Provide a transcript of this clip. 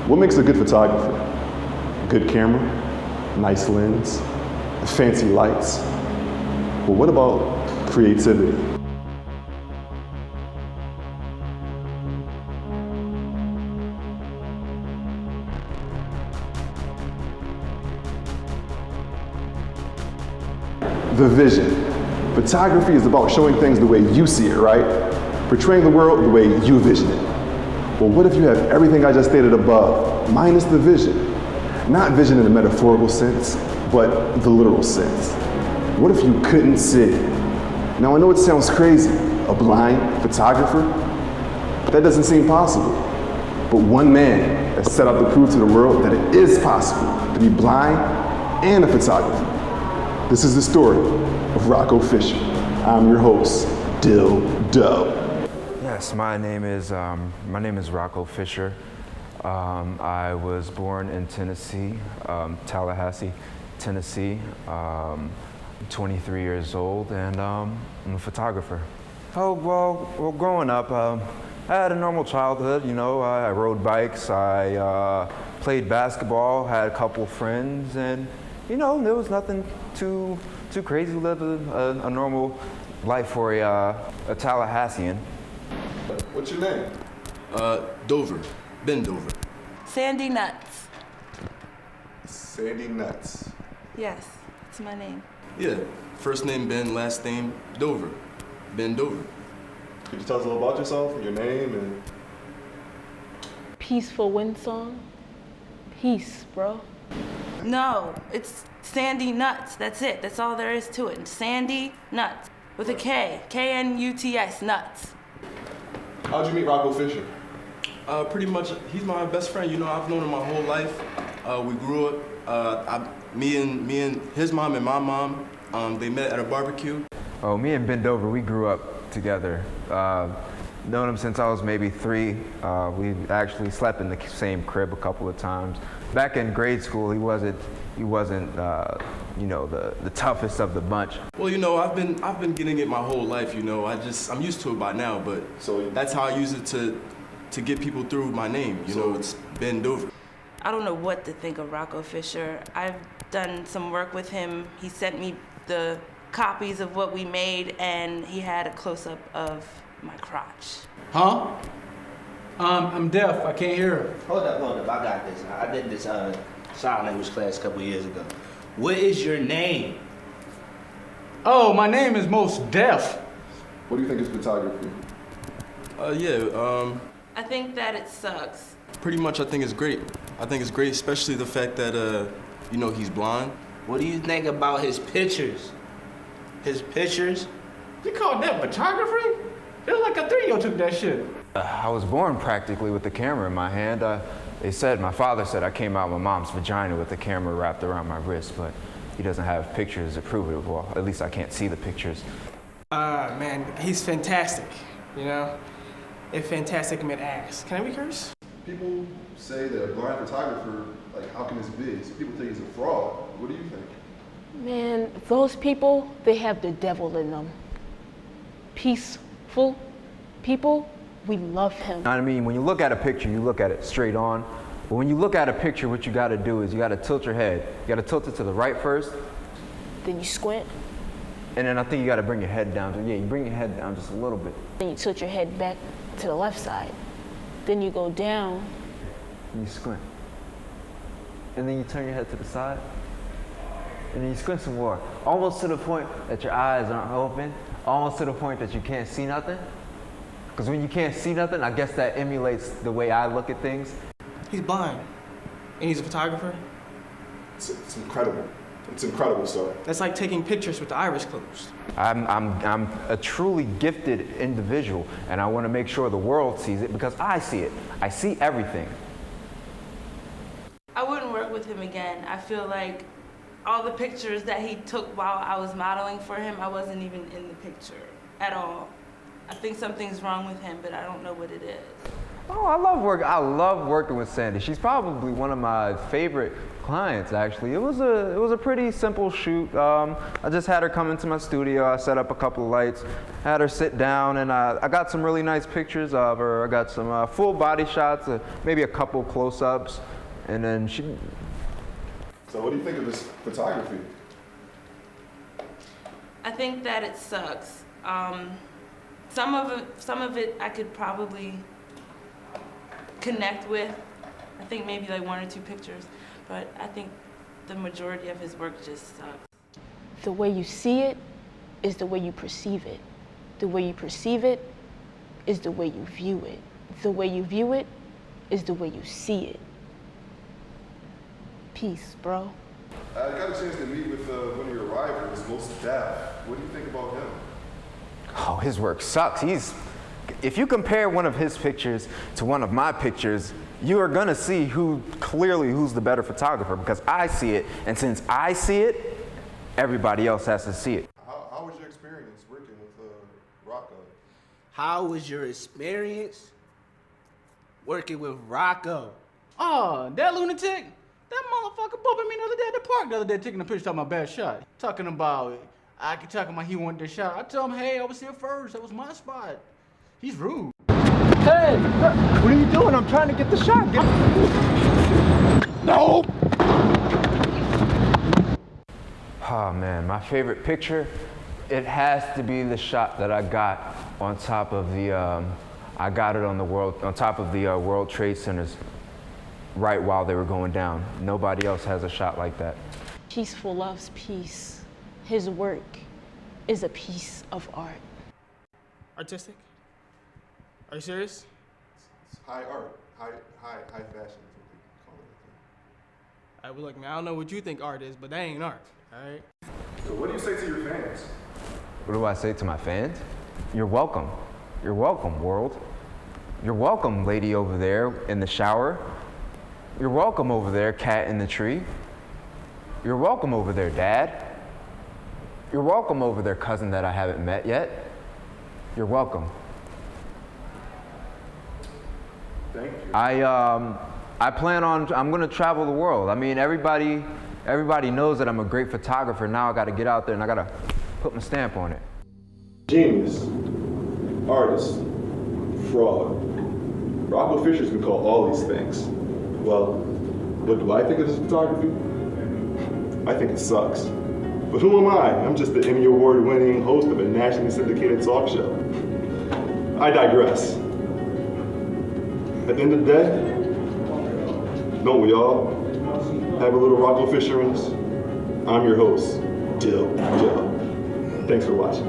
What makes a good photographer? Good camera, nice lens, fancy lights. But what about creativity? The vision. Photography is about showing things the way you see it, right? Portraying the world the way you vision it. Well, what if you have everything I just stated above, minus the vision? Not vision in a metaphorical sense, but the literal sense. What if you couldn't see? Now, I know it sounds crazy, a blind photographer, but that doesn't seem possible. But one man has set out to prove to the world that it is possible to be blind and a photographer. This is the story of Rocko Fisher. I'm your host, Dill Doe. Yes, my name is Rocko Fisher. I was born in Tennessee, Tallahassee, Tennessee. I'm 23 years old, and I'm a photographer. Oh, well, growing up, I had a normal childhood. You know, I rode bikes, I played basketball, had a couple friends, and you know, there was nothing too crazy. Lived a normal life for a Tallahassean. What's your name? Dover. Ben Dover. Sandy Nuts. Sandy Nuts. Yes, it's my name. Yeah, first name Ben, last name Dover. Ben Dover. Could you tell us a little about yourself, your name, and... Peaceful wind song? Peace, bro. No, it's Sandy Nuts. That's it. That's all there is to it. Sandy Nuts with a K. K-N-U-T-S, Nuts. How'd you meet Rocko Fisher? Pretty much, he's my best friend. You know, I've known him my whole life. We grew up. Me and his mom and my mom, they met at a barbecue. Oh, me and Ben Dover, we grew up together. Known him since I was maybe 3. We actually slept in the same crib a couple of times. Back in grade school, he wasn't you know, the toughest of the bunch. Well, you know, I've been getting it my whole life. You know, I'm used to it by now. But so that's how I use it to get people through my name. You know, it's Ben Dover. I don't know what to think of Rocko Fisher. I've done some work with him. He sent me the copies of what we made, and he had a close-up of my crotch. Huh? I'm deaf. I can't hear. Hold up. I got this. I did this sign language class a couple years ago. What is your name? Oh, my name is Most Deaf. What do you think is photography? I think that it sucks. Pretty much, I think it's great. I think it's great, especially the fact that, you know, he's blind. What do you think about his pictures? His pictures? You call that photography? It was like a 3-year-old took that shit. I was born practically with the camera in my hand. My father said I came out of my mom's vagina with the camera wrapped around my wrist, but he doesn't have pictures to prove it. Well, at least I can't see the pictures. Man, he's fantastic, you know? If fantastic meant ass. Can we curse? People say that a blind photographer, like, how can this be? So people think he's a fraud. What do you think? Man, those people, they have the devil in them. Peaceful people, we love him. I mean, when you look at a picture, you look at it straight on. But when you look at a picture, what you gotta do is you gotta tilt your head. You gotta tilt it to the right first. Then you squint. And then I think you gotta bring your head down. You bring your head down just a little bit. Then you tilt your head back to the left side. Then you go down. And you squint. And then you turn your head to the side. And then you squint some more. Almost to the point that your eyes aren't open. Almost to the point that you can't see nothing. Because when you can't see nothing, I guess that emulates the way I look at things. He's blind, and he's a photographer. It's incredible. It's incredible, sir. That's like taking pictures with the iris closed. I'm a truly gifted individual, and I want to make sure the world sees it because I see it. I see everything. I wouldn't work with him again. I feel like all the pictures that he took while I was modeling for him, I wasn't even in the picture at all. I think something's wrong with him, but I don't know what it is. Oh, I love working with Sandy. She's probably one of my favorite clients, actually. It was a pretty simple shoot. I just had her come into my studio. I set up a couple of lights, had her sit down, and I got some really nice pictures of her. I got some full body shots, maybe a couple close-ups, and then she. So what do you think of this photography? I think that it sucks. Some of it I could probably connect with. I think maybe like 1 or 2 pictures, but I think the majority of his work just sucks. The way you see it is the way you perceive it. The way you perceive it is the way you view it. The way you view it is the way you see it. Peace, bro. I got a chance to meet with one of your rivals, Most Def. What do you think about him? Oh, his work sucks. If you compare one of his pictures to one of my pictures, you are gonna see who's the better photographer, because I see it, and since I see it, everybody else has to see it. How was your experience working with Rocko? How was your experience working with Rocko? Oh, that lunatic? That motherfucker bumping me the other day at the park the other day, taking a picture of my bad shot. Talking about he wanted the shot. I told him, hey, I was here first. That was my spot. He's rude. Hey, what are you doing? I'm trying to get the shot. No! Oh man, my favorite picture, it has to be the shot that I got on top of the, on top of the World Trade Centers right while they were going down. Nobody else has a shot like that. Peaceful loves peace. His work is a piece of art. Artistic? Are you serious? It's high art, high fashion is what they call it. All right, well, look, man, I don't know what you think art is, but that ain't art, all right? So what do you say to your fans? What do I say to my fans? You're welcome. You're welcome, world. You're welcome, lady over there in the shower. You're welcome over there, cat in the tree. You're welcome over there, dad. You're welcome over there, cousin that I haven't met yet. You're welcome. Thank you. I'm gonna travel the world. I mean, everybody knows that I'm a great photographer. Now I gotta get out there and I gotta put my stamp on it. Genius, artist, fraud. Rocko Fisher's been called all these things. Well, what do I think of this photography? I think it sucks. But who am I? I'm just the Emmy Award-winning host of a nationally syndicated talk show. I digress. At the end of the day, don't we all have a little Rocko Fisher in us? I'm your host, Dill. Thanks for watching.